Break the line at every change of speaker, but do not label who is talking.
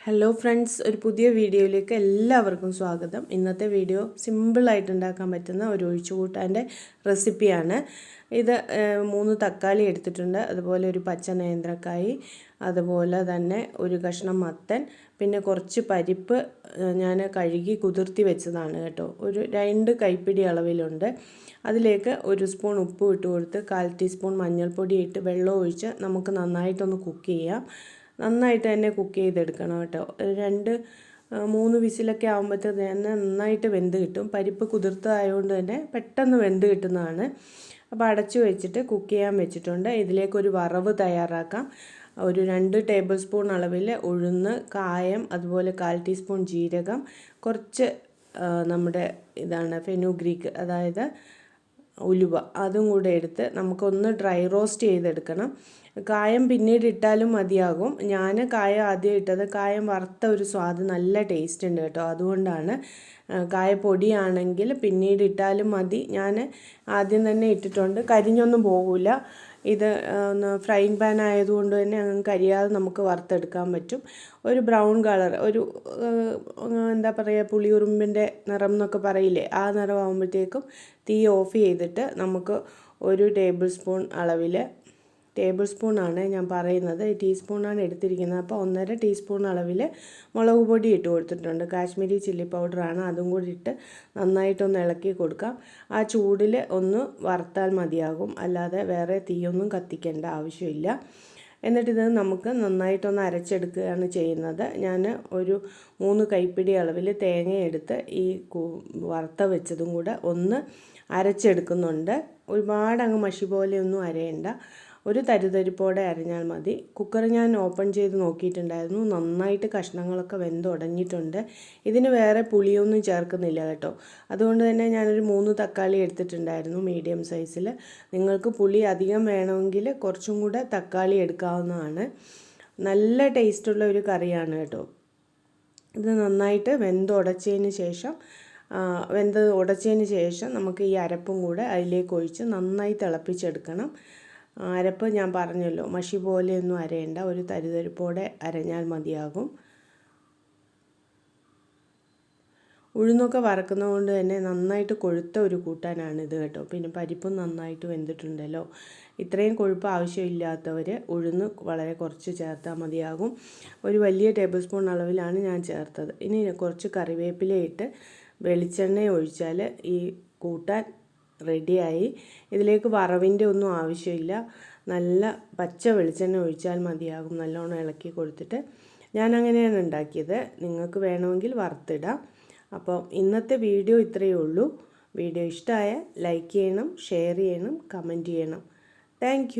Hello friends, ഒരു പുതിയ വീഡിയോയിലേക്ക് എല്ലാവർക്കും സ്വാഗതം. ഇന്നത്തെ വീഡിയോ സിമ്പിളായിട്ട് ഉണ്ടാക്കാൻ പറ്റുന്ന ഒരു ഒഴിച്ചുകൂട്ടാൻ്റെ റെസിപ്പിയാണ്. ഇത് 3 തക്കാളി എടുത്തിട്ടുണ്ട്, അതുപോലെ ഒരു പച്ച നേന്ത്രക്കായ്, അതുപോലെ തന്നെ ഒരു കഷ്ണം മത്തൻ, പിന്നെ കുറച്ച് പരിപ്പ് ഞാൻ കഴുകി കുതിർത്തി വെച്ചതാണ് കേട്ടോ. ഒരു 2 കൈപ്പിടി അളവിലുണ്ട്. അതിലേക്ക് 1 സ്പൂൺ ഉപ്പ് ഇട്ട് കൊടുത്ത് 1/4 ടീസ്പൂൺ മഞ്ഞൾപ്പൊടി ഇട്ട് വെള്ളം ഒഴിച്ച് നമുക്ക് നന്നായിട്ടൊന്ന് കുക്ക് ചെയ്യാം. നന്നായിട്ട് തന്നെ കുക്ക് ചെയ്തെടുക്കണം കേട്ടോ. 2-3 വിസിലൊക്കെ ആകുമ്പോഴത്തേക്ക് തന്നെ നന്നായിട്ട് വെന്ത് കിട്ടും. പരിപ്പ് കുതിർത്തതായതുകൊണ്ട് തന്നെ പെട്ടെന്ന് വെന്ത് കിട്ടുന്നതാണ്. അപ്പോൾ അടച്ചു വെച്ചിട്ട് കുക്ക് ചെയ്യാൻ വെച്ചിട്ടുണ്ട്. ഇതിലേക്കൊരു വറവ് തയ്യാറാക്കാം. ഒരു 2 ടേബിൾ സ്പൂൺ അളവിൽ ഉഴുന്ന്, കായം, അതുപോലെ 1/4 ടീസ്പൂൺ ജീരകം, കുറച്ച് നമ്മുടെ ഫെനുഗ്രീക്ക്, അതായത് ഉലുവ, അതും കൂടെ എടുത്ത് നമുക്കൊന്ന് ഡ്രൈ റോസ്റ്റ് ചെയ്തെടുക്കണം. കായം പിന്നീട് ഇട്ടാലും മതിയാകും. ഞാൻ കായം ആദ്യം ഇട്ടത്. കായം വറുത്ത ഒരു സ്വാദ് നല്ല ടേസ്റ്റ് ഉണ്ട് കേട്ടോ. അതുകൊണ്ടാണ്. കായപ്പൊടിയാണെങ്കിൽ പിന്നീട് ഇട്ടാലും മതി. ഞാൻ ആദ്യം തന്നെ ഇട്ടിട്ടുണ്ട്. കരിഞ്ഞൊന്നും പോകില്ല. ഇത് ഫ്രൈങ് പാൻ ആയതുകൊണ്ട് തന്നെ അങ്ങ് കരിയാതെ നമുക്ക് വറുത്തെടുക്കാൻ പറ്റും. ഒരു ബ്രൗൺ കളർ, ഒരു എന്താ പറയുക, പുളിയുറുമ്പിൻ്റെ നിറം എന്നൊക്കെ പറയില്ലേ, ആ നിറമാകുമ്പോഴത്തേക്കും തീ ഓഫ് ചെയ്തിട്ട് നമുക്ക് ഒരു ടേബിൾ സ്പൂൺ അളവിൽ, ടേബിൾ സ്പൂണാണ് ഞാൻ പറയുന്നത്, ടീസ്പൂണാണ് എടുത്തിരിക്കുന്നത്. അപ്പോൾ 1.5 ടീസ്പൂൺ അളവിൽ മുളക് പൊടി ഇട്ട് കൊടുത്തിട്ടുണ്ട്. കാശ്മീരി ചില്ലി പൗഡറാണ്, അതും കൂടി ഇട്ട് നന്നായിട്ടൊന്ന് ഇളക്കി കൊടുക്കാം. ആ ചൂടിൽ ഒന്ന് വറുത്താൽ മതിയാകും, അല്ലാതെ വേറെ തീയൊന്നും കത്തിക്കേണ്ട ആവശ്യമില്ല. എന്നിട്ടിത് നമുക്ക് നന്നായിട്ടൊന്ന് അരച്ചെടുക്കുകയാണ് ചെയ്യുന്നത്. ഞാൻ ഒരു 3 കൈപ്പിടി അളവിൽ തേങ്ങ എടുത്ത് ഈ വറുത്ത വെച്ചതും കൂടെ ഒന്ന് അരച്ചെടുക്കുന്നുണ്ട്. ഒരുപാട് അങ്ങ് മഷി പോലെയൊന്നും അരയണ്ട, ഒരു തരിതരിപ്പോടെ അരഞ്ഞാൽ മതി. കുക്കർ ഞാൻ ഓപ്പൺ ചെയ്ത് നോക്കിയിട്ടുണ്ടായിരുന്നു. നന്നായിട്ട് കഷ്ണങ്ങളൊക്കെ വെന്തുടഞ്ഞിട്ടുണ്ട്. ഇതിന് വേറെ പുളിയൊന്നും ചേർക്കുന്നില്ല കേട്ടോ. അതുകൊണ്ട് തന്നെ ഞാനൊരു 3 തക്കാളി എടുത്തിട്ടുണ്ടായിരുന്നു, മീഡിയം സൈസിൽ. നിങ്ങൾക്ക് പുളി അധികം വേണമെങ്കിൽ കുറച്ചും കൂടെ തക്കാളി എടുക്കാവുന്നതാണ്. നല്ല ടേസ്റ്റുള്ള ഒരു കറിയാണ് കേട്ടോ. ഇത് നന്നായിട്ട് വെന്തുടച്ചതിന് ശേഷം നമുക്ക് ഈ അരപ്പും കൂടെ അതിലേക്ക് ഒഴിച്ച് നന്നായി തിളപ്പിച്ചെടുക്കണം. അരപ്പ് ഞാൻ പറഞ്ഞല്ലോ, മഷി പോലെയൊന്നും അരയണ്ട, ഒരു തരിതരിപ്പോടെ അരഞ്ഞാൽ മതിയാകും. ഉഴുന്നൊക്കെ വറക്കുന്നത് കൊണ്ട് തന്നെ നന്നായിട്ട് കൊഴുത്ത ഒരു കൂട്ടാനാണിത് കേട്ടോ. പിന്നെ പരിപ്പും നന്നായിട്ട് വെന്തിട്ടുണ്ടല്ലോ. ഇത്രയും കൊഴുപ്പ് ആവശ്യമില്ലാത്തവർ ഉഴുന്ന് വളരെ കുറച്ച് ചേർത്താൽ മതിയാകും. ഒരു വലിയ ടേബിൾ സ്പൂൺ അളവിലാണ് ഞാൻ ചേർത്തത്. ഇനി കുറച്ച് കറിവേപ്പിലയിട്ട് വെളിച്ചെണ്ണ ഒഴിച്ചാൽ ഈ കൂട്ടാൻ റെഡിയായി. ഇതിലേക്ക് വറവിൻ്റെ ഒന്നും ആവശ്യമില്ല. നല്ല പച്ച വെളിച്ചെണ്ണ ഒഴിച്ചാൽ മതിയാകും. നല്ലോണം ഇളക്കി കൊടുത്തിട്ട് ഞാൻ അങ്ങനെയാണ് ഉണ്ടാക്കിയത്. നിങ്ങൾക്ക് വേണമെങ്കിൽ വറുത്തിടാം. അപ്പോൾ ഇന്നത്തെ വീഡിയോ ഇത്രയേ ഉള്ളൂ. വീഡിയോ ഇഷ്ടമായ ലൈക്ക് ചെയ്യണം, ഷെയർ ചെയ്യണം, കമൻറ്റ് ചെയ്യണം. താങ്ക്